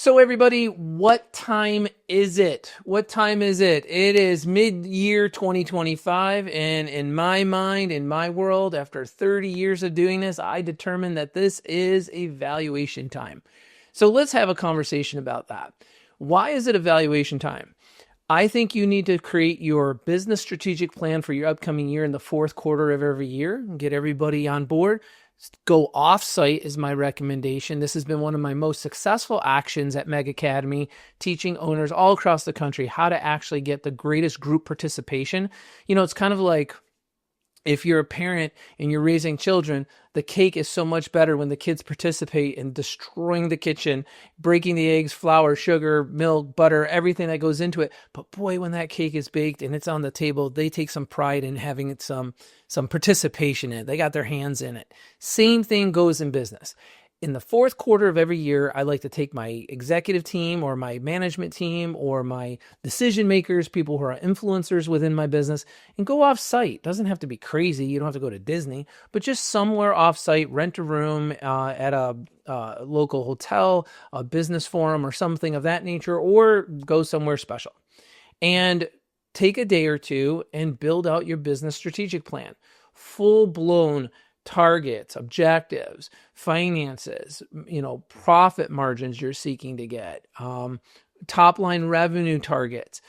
So everybody, what time is it? What time is it? It is mid-year 2025, and in my mind, in my world, after 30 years of doing this, I determined that this is evaluation time. So let's have a conversation about that. Why is it evaluation time? I think you need to create your business strategic plan for your upcoming year in the fourth quarter of every year and get everybody on board. Go off-site is my recommendation. This has been one of my most successful actions at Meg Academy, teaching owners all across the country how to actually get the greatest group participation. You know, it's kind of like if you're a parent and you're raising children, the cake is so much better when the kids participate in destroying the kitchen, breaking the eggs, flour, sugar, milk, butter, everything that goes into it. But boy, when that cake is baked and it's on the table, they take some pride in having it some participation in it. They got their hands in it. Same thing goes in business. In the fourth quarter of every year, I like to take my executive team or my management team or my decision makers, people who are influencers within my business, and go off site. Doesn't have to be crazy. You don't have to go to Disney, but just somewhere off site, rent a room at a local hotel, a business forum or something of that nature, or go somewhere special. And take a day or two and build out your business strategic plan. Full-blown targets, objectives, finances, profit margins you're seeking to get, top line revenue targets,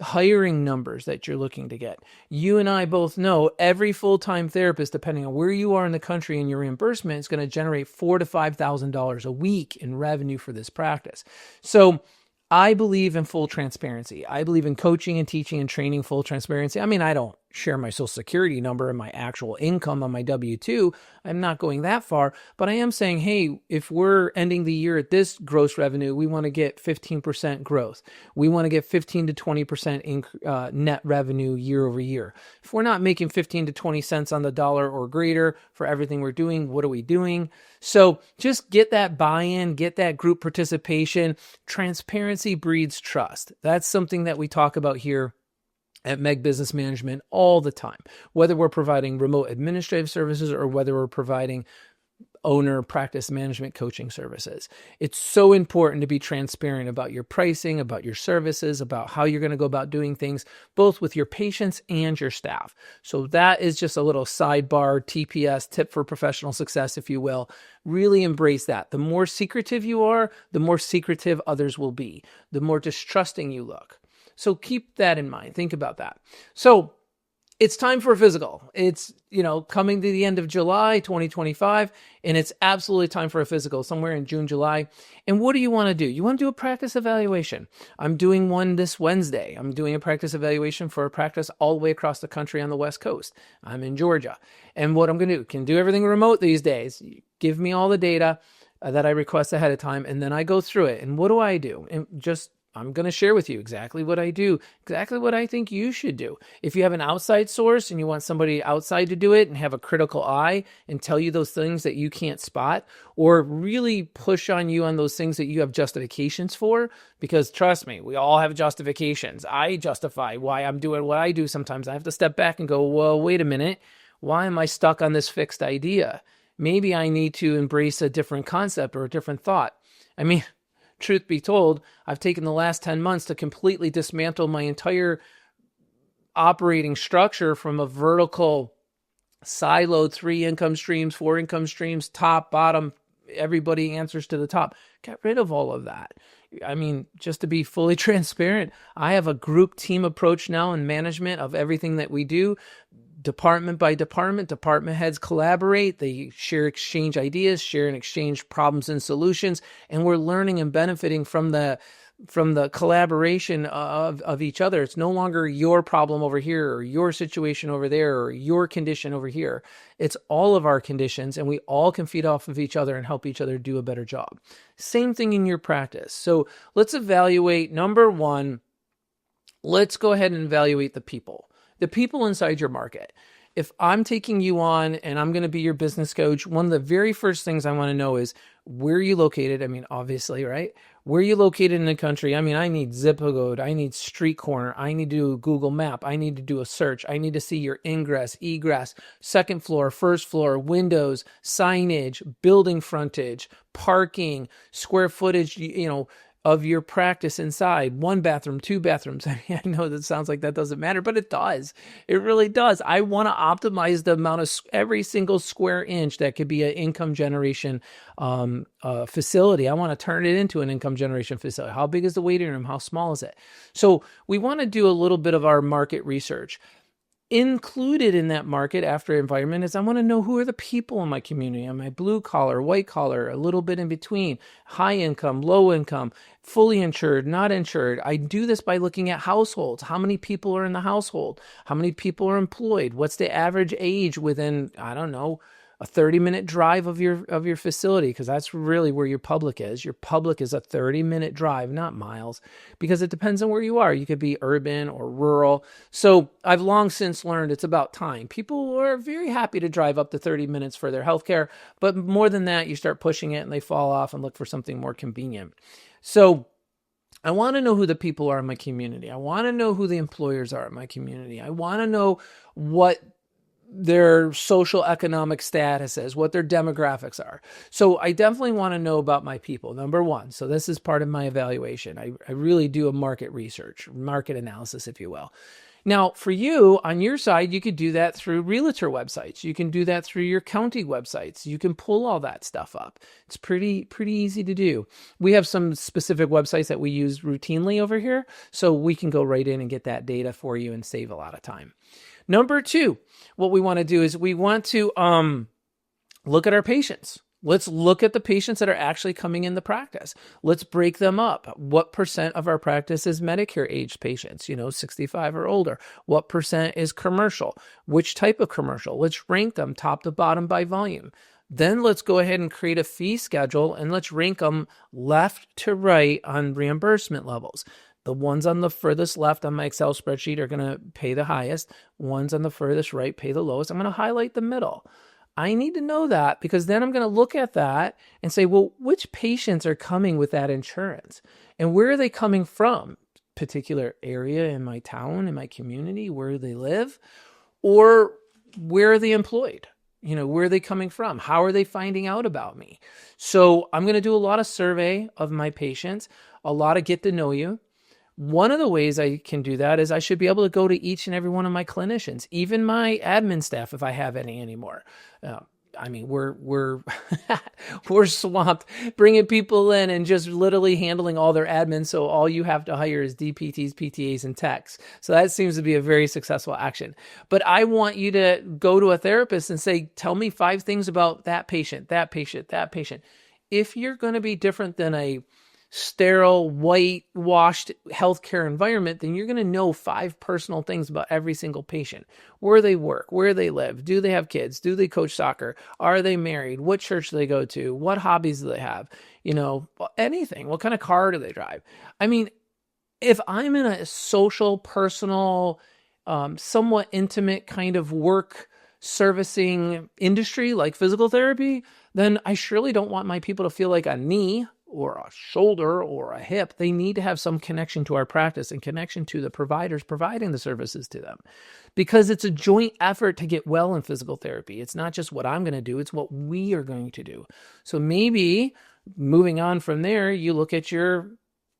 hiring numbers that you're looking to get. You and I both know every full-time therapist, depending on where you are in the country and your reimbursement, is going to generate $4,000 to $5,000 a week in revenue for this practice. So I believe in full transparency. I believe in coaching and teaching and training full transparency. I mean, I don't share my social security number and my actual income on my W-2. I'm not going that far, but I am saying, hey, if we're ending the year at this gross revenue, we want to get 15% growth. We want to get 15 to 20% net revenue year over year. If we're not making 15 to 20 cents on the dollar or greater for everything we're doing, what are we doing? So just get that buy-in, get that group participation. Transparency breeds trust. That's something that we talk about here at Meg Business Management all the time, whether we're providing remote administrative services or whether we're providing owner practice management coaching services. It's so important to be transparent about your pricing, about your services, about how you're going to go about doing things, both with your patients and your staff. So that is just a little sidebar TPS, tip for professional success, if you will. Really embrace that. The more secretive you are, the more secretive others will be, the more distrusting you look. So keep that in mind. Think about that. So it's time for a physical. It's, coming to the end of July 2025, and it's absolutely time for a physical somewhere in June, July. And what do you want to do? You want to do a practice evaluation. I'm doing one this Wednesday. I'm doing a practice evaluation for a practice all the way across the country on the West Coast. I'm in Georgia. And what I'm going to do, can do everything remote these days. Give me all the data that I request ahead of time, and then I go through it. And what do I do? And I'm going to share with you exactly what I do, exactly what I think you should do. If you have an outside source and you want somebody outside to do it and have a critical eye and tell you those things that you can't spot, or really push on you on those things that you have justifications for, because trust me, we all have justifications. I justify why I'm doing what I do. Sometimes I have to step back and go, well, wait a minute. Why am I stuck on this fixed idea? Maybe I need to embrace a different concept or a different thought. I mean, truth be told, I've taken the last 10 months to completely dismantle my entire operating structure from a vertical, siloed 3 income streams, 4 income streams, top, bottom, everybody answers to the top. Get rid of all of that. I mean, just to be fully transparent, I have a group team approach now in management of everything that we do. Department by department, department heads collaborate, they exchange ideas, share and exchange problems and solutions, and we're learning and benefiting from the collaboration of each other. It's no longer your problem over here or your situation over there or your condition over here. It's all of our conditions, and we all can feed off of each other and help each other do a better job. Same thing in your practice. So let's evaluate. Number one, let's go ahead and evaluate the people inside your market. if I'm taking you on and I'm going to be your business coach, one of the very first things I want to know is where are you located? I mean, obviously, right? Where are you located in the country? I mean, I need zip code. I need street corner. I need to do a Google map. I need to do a search. I need to see your ingress, egress, second floor, first floor, windows, signage, building frontage, parking, square footage, of your practice inside, 1 bathroom, 2 bathrooms. I mean, I know that sounds like that doesn't matter, but it does. It really does. I want to optimize the amount of every single square inch that could be an income generation facility. I want to turn it into an income generation facility. How big is the waiting room? How small is it? So we want to do a little bit of our market research. Included in that market after environment is I want to know who are the people in my community. Am I blue collar, white collar, a little bit in between, high income, low income, fully insured, not insured. I do this by looking at households. How many people are in the household? How many people are employed? What's the average age within, I don't know, a 30-minute drive of your facility, because that's really where your public is. Your public is a 30-minute drive, not miles, because it depends on where you are. You could be urban or rural. So I've long since learned it's about time. People are very happy to drive up to 30 minutes for their healthcare, but more than that, you start pushing it and they fall off and look for something more convenient. So I want to know who the people are in my community. I want to know who the employers are in my community. I want to know what their social economic status is, what their demographics are. So I definitely want to know about my people, number one. So this is part of my evaluation. I really do a market research, market analysis, if you will. Now, for you, on your side, you could do that through realtor websites. You can do that through your county websites. You can pull all that stuff up. It's pretty easy to do. We have some specific websites that we use routinely over here, so we can go right in and get that data for you and save a lot of time. Number two, what we want to do is we want to look at our patients. Let's look at the patients that are actually coming in the practice. Let's break them up. What percent of our practice is Medicare aged patients, 65 or older? What percent is commercial? Which type of commercial? Let's rank them top to bottom by volume. Then let's go ahead and create a fee schedule and let's rank them left to right on reimbursement levels. The ones on the furthest left on my Excel spreadsheet are going to pay the highest. Ones on the furthest right pay the lowest. I'm going to highlight the middle. I need to know that because then I'm going to look at that and say, well, which patients are coming with that insurance? And where are they coming from? Particular area in my town, in my community, where they live? Or where are they employed? Where are they coming from? How are they finding out about me? So I'm going to do a lot of survey of my patients, a lot of get to know you. One of the ways I can do that is I should be able to go to each and every one of my clinicians, even my admin staff, if I have any anymore. We're we're swamped bringing people in and just literally handling all their admin. So all you have to hire is DPTs, PTAs, and techs. So that seems to be a very successful action. But I want you to go to a therapist and say, tell me 5 things about that patient, that patient, that patient. If you're going to be different than a sterile, whitewashed healthcare environment, then you're going to know 5 personal things about every single patient. Where they work, where they live, do they have kids, do they coach soccer, are they married, what church do they go to, what hobbies do they have, anything, what kind of car do they drive. I mean, if I'm in a social, personal, somewhat intimate kind of work servicing industry like physical therapy, then I surely don't want my people to feel like a knee or a shoulder or a hip. They need to have some connection to our practice and connection to the providers providing the services to them, because it's a joint effort to get well in physical therapy. It's not just what I'm going to do, it's what we are going to do. So maybe moving on from there, you look at your,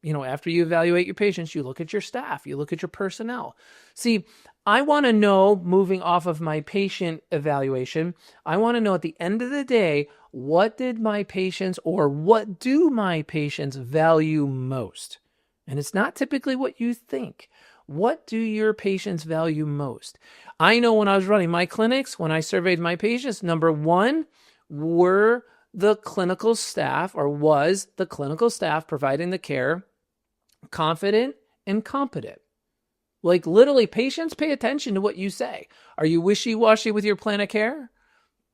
after you evaluate your patients, you look at your staff, you look at your personnel. See, I want to know, moving off of my patient evaluation, I want to know at the end of the day, what did my patients or what do my patients value most? And it's not typically what you think. What do your patients value most? I know when I was running my clinics, when I surveyed my patients, number one were the clinical staff, or was the clinical staff providing the care, confident and competent. Like literally, patients pay attention to what you say. Are you wishy-washy with your plan of care?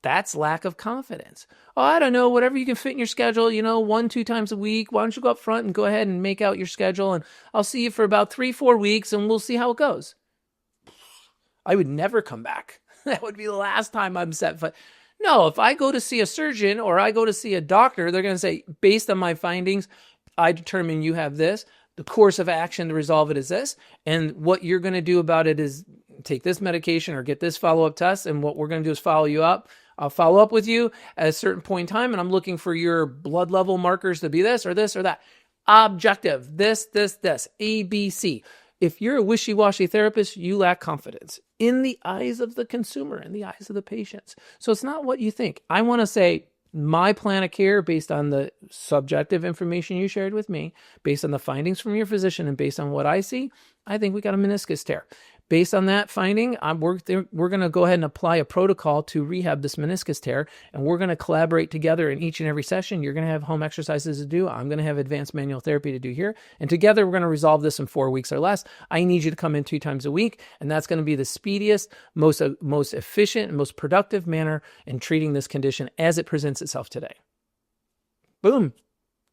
That's lack of confidence. Oh, I don't know, whatever you can fit in your schedule, 1-2 times a week. Why don't you go up front and go ahead and make out your schedule, and I'll see you for about 3-4 weeks and we'll see how it goes. I would never come back. That would be the last time I'm set foot. No, if I go to see a surgeon or I go to see a doctor, they're going to say, based on my findings, I determine you have this. The course of action to resolve it is this. And what you're going to do about it is take this medication or get this follow-up test. And what we're going to do is follow you up. I'll follow up with you at a certain point in time, and I'm looking for your blood level markers to be this or this or that. Objective, this, A, B, C. If you're a wishy-washy therapist, you lack confidence in the eyes of the consumer, in the eyes of the patients. So it's not what you think. I want to say my plan of care based on the subjective information you shared with me, based on the findings from your physician, and based on what I see, I think we got a meniscus tear. Based on that finding, we're going to go ahead and apply a protocol to rehab this meniscus tear, and we're going to collaborate together in each and every session. You're going to have home exercises to do. I'm going to have advanced manual therapy to do here. And together, we're going to resolve this in 4 weeks or less. I need you to come in 2 times a week, and that's going to be the speediest, most efficient, and most productive manner in treating this condition as it presents itself today. Boom.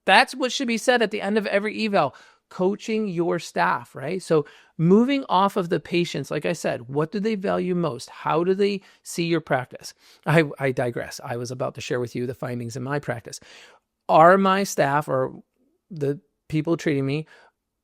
That's what should be said at the end of every eval. Coaching your staff, right? So moving off of the patients, like I said, what do they value most? How do they see your practice? I digress. I was about to share with you the findings in my practice. Are my staff or the people treating me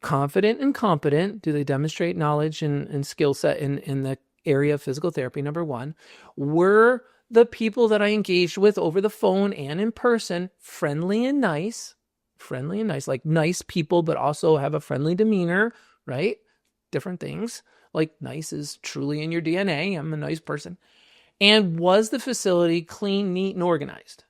confident and competent? Do they demonstrate knowledge and skill set in the area of physical therapy? Number one. Were the people that I engaged with over the phone and in person friendly and nice? Friendly and nice, like nice people, but also have a friendly demeanor, right? Different things. Like nice is truly in your DNA. I'm a nice person. And was the facility clean, neat, and organized?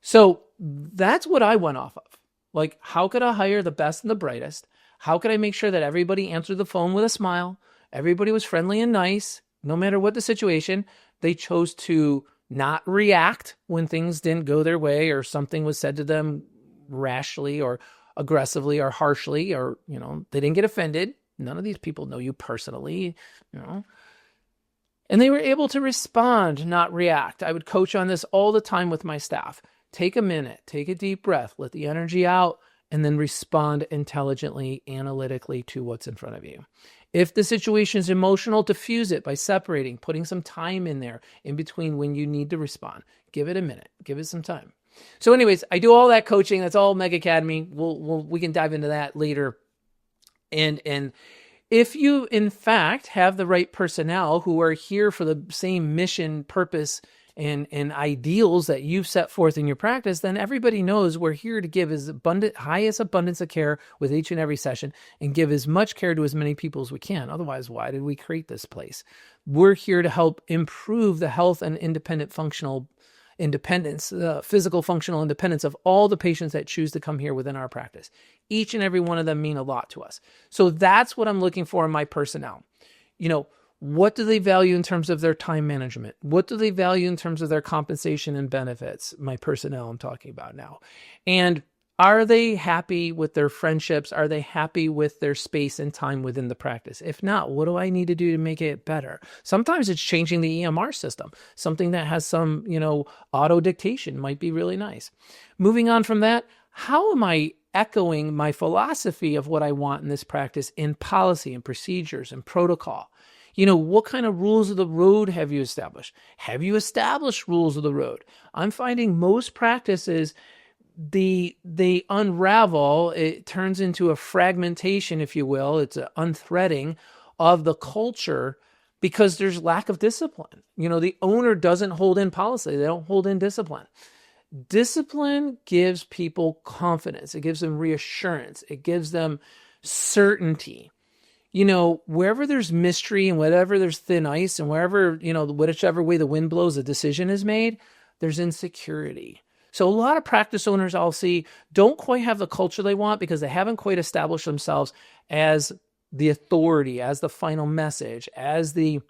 So that's what I went off of. Like, how could I hire the best and the brightest? How could I make sure that everybody answered the phone with a smile? Everybody was friendly and nice, no matter what the situation. They chose to not react when things didn't go their way or something was said to them rashly or aggressively or harshly, or, they didn't get offended. None of these people know you personally, and they were able to respond, not react. I would coach on this all the time with my staff. Take a minute, take a deep breath, let the energy out, and then respond intelligently, analytically to what's in front of you. If the situation is emotional, diffuse it by separating, putting some time in there in between when you need to respond. Give it a minute, give it some time. So anyways, I do all that coaching. That's all Mega Academy. We can dive into that later. And if you, in fact, have the right personnel who are here for the same mission, purpose, and ideals that you've set forth in your practice, then everybody knows we're here to give as highest abundance of care with each and every session and give as much care to as many people as we can. Otherwise, why did we create this place? We're here to help improve the health and physical functional independence of all the patients that choose to come here within our practice. Each and every one of them mean a lot to us. So that's what I'm looking for in my personnel. What do they value in terms of their time management? What do they value in terms of their compensation and benefits? My personnel I'm talking about now. And are they happy with their friendships? Are they happy with their space and time within the practice? If not, what do I need to do to make it better? Sometimes it's changing the EMR system. Something that has some, auto dictation might be really nice. Moving on from that, how am I echoing my philosophy of what I want in this practice in policy and procedures and protocol? What kind of rules of the road have you established? Have you established rules of the road? I'm finding most practices, they unravel. It turns into a fragmentation, if you will. It's an unthreading of the culture because there's lack of discipline. The owner doesn't hold in policy. They don't hold in discipline. Discipline gives people confidence. It gives them reassurance. It gives them certainty. Wherever there's mystery and wherever there's thin ice and wherever, whichever way the wind blows, a decision is made, there's insecurity. So a lot of practice owners I'll see don't quite have the culture they want because they haven't quite established themselves as the authority, as the final message, as the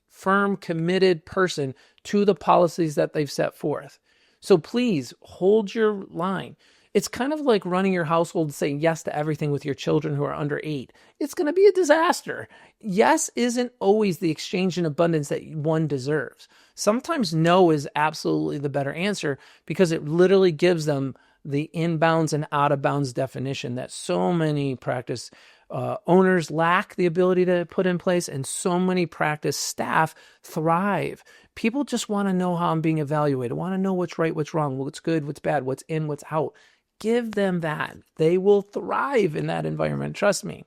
firm, committed person to the policies that they've set forth. So please hold your line. It's kind of like running your household, saying yes to everything with your children who are under 8. It's going to be a disaster. Yes isn't always the exchange in abundance that one deserves. Sometimes no is absolutely the better answer because it literally gives them the inbounds and out of bounds definition that so many practice owners lack the ability to put in place, and so many practice staff thrive. People just want to know how I'm being evaluated, want to know what's right, what's wrong, what's good, what's bad, what's in, what's out. Give them that. They will thrive in that environment. Trust me.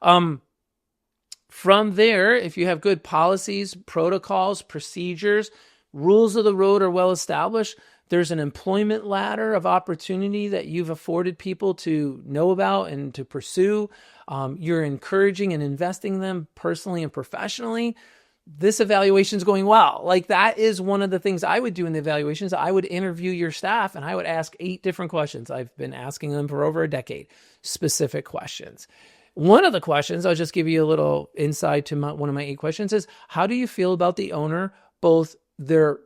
From there, if you have good policies, protocols, procedures, rules of the road are well established, there's an employment ladder of opportunity that you've afforded people to know about and to pursue. You're encouraging and investing them personally and professionally. This evaluation is going well. Like, that is one of the things I would do in the evaluations. I would interview your staff and I would ask 8 different questions. I've been asking them for over a decade, specific questions. One of the questions, I'll just give you a little insight to one of my 8 questions, is how do you feel about the owner, both their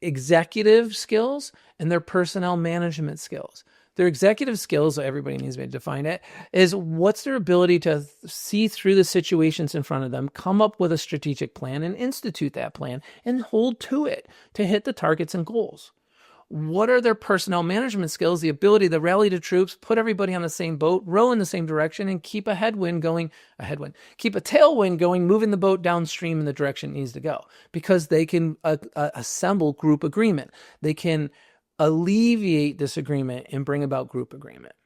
executive skills and their personnel management skills? Their executive skills, everybody needs to define it, is what's their ability to see through the situations in front of them, come up with a strategic plan and institute that plan and hold to it to hit the targets and goals. What are their personnel management skills? The ability to rally the troops, put everybody on the same boat, row in the same direction, and keep keep a tailwind going, moving the boat downstream in the direction it needs to go, because they can assemble group agreement. They can alleviate disagreement and bring about group agreement.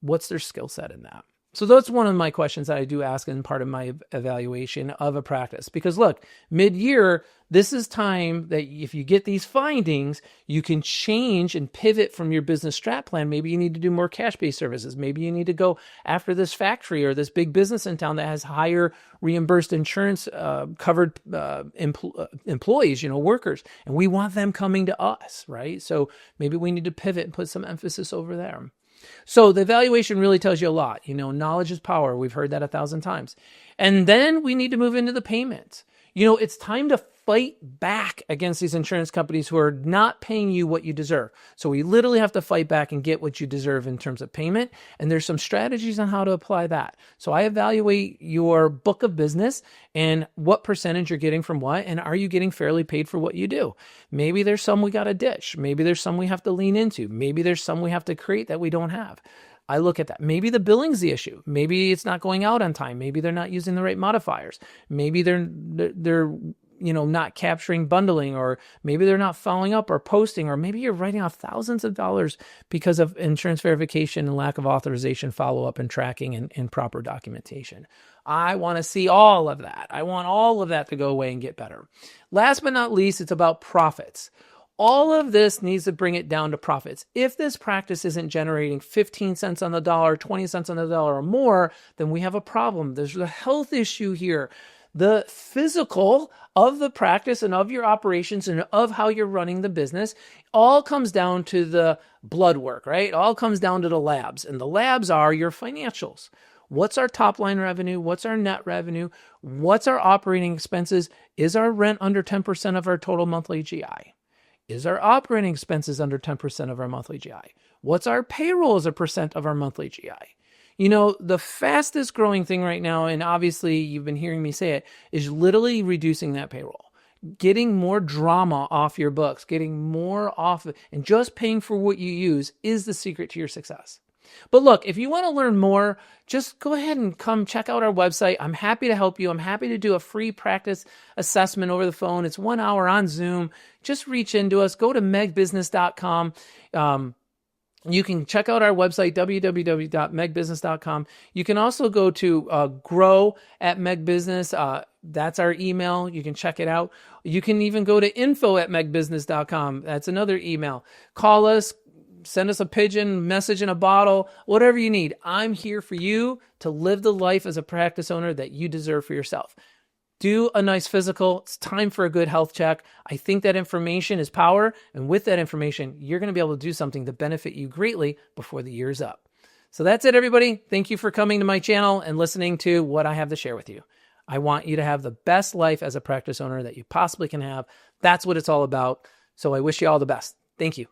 What's their skill set in that? So that's one of my questions that I do ask in part of my evaluation of a practice. Because look, mid-year, this is time that if you get these findings, you can change and pivot from your business strat plan. Maybe you need to do more cash-based services. Maybe you need to go after this factory or this big business in town that has higher reimbursed insurance covered employees, workers. And we want them coming to us, right? So maybe we need to pivot and put some emphasis over there. So the evaluation really tells you a lot. Knowledge is power. We've heard that 1,000 times. And then we need to move into the payment. It's time to fight back against these insurance companies who are not paying you what you deserve. So we literally have to fight back and get what you deserve in terms of payment. And there's some strategies on how to apply that. So I evaluate your book of business and what percentage you're getting from what, and are you getting fairly paid for what you do? Maybe there's some we got to ditch. Maybe there's some we have to lean into. Maybe there's some we have to create that we don't have. I look at that. Maybe the billing's the issue. Maybe it's not going out on time. Maybe they're not using the right modifiers. Maybe they're not capturing bundling, or maybe they're not following up or posting, or maybe you're writing off thousands of dollars because of insurance verification and lack of authorization, follow-up and tracking and proper documentation. I want to see all of that. I want all of that to go away and get better. Last but not least, it's about profits. All of this needs to bring it down to profits. If this practice isn't generating 15 cents on the dollar, 20 cents on the dollar or more, then we have a problem. There's a health issue here. The physical of the practice and of your operations and of how you're running the business all comes down to the blood work, right? It all comes down to the labs. And the labs are your financials. What's our top line revenue? What's our net revenue? What's our operating expenses? Is our rent under 10% of our total monthly GI? Is our operating expenses under 10% of our monthly GI? What's our payroll as a percent of our monthly GI? The fastest growing thing right now, and obviously you've been hearing me say it, is literally reducing that payroll. Getting more drama off your books, getting more off, and just paying for what you use is the secret to your success. But look, if you want to learn more, just go ahead and come check out our website. I'm happy to help you. I'm happy to do a free practice assessment over the phone. It's 1 hour on Zoom. Just reach into us. Go to megbusiness.com. You can check out our website, www.megbusiness.com. You can also go to grow at megbusiness. That's our email. You can check it out. You can even go to info@megbusiness.com. That's another email. Call us. Send us a pigeon, message in a bottle, whatever you need. I'm here for you to live the life as a practice owner that you deserve for yourself. Do a nice physical. It's time for a good health check. I think that information is power. And with that information, you're going to be able to do something to benefit you greatly before the year's up. So that's it, everybody. Thank you for coming to my channel and listening to what I have to share with you. I want you to have the best life as a practice owner that you possibly can have. That's what it's all about. So I wish you all the best. Thank you.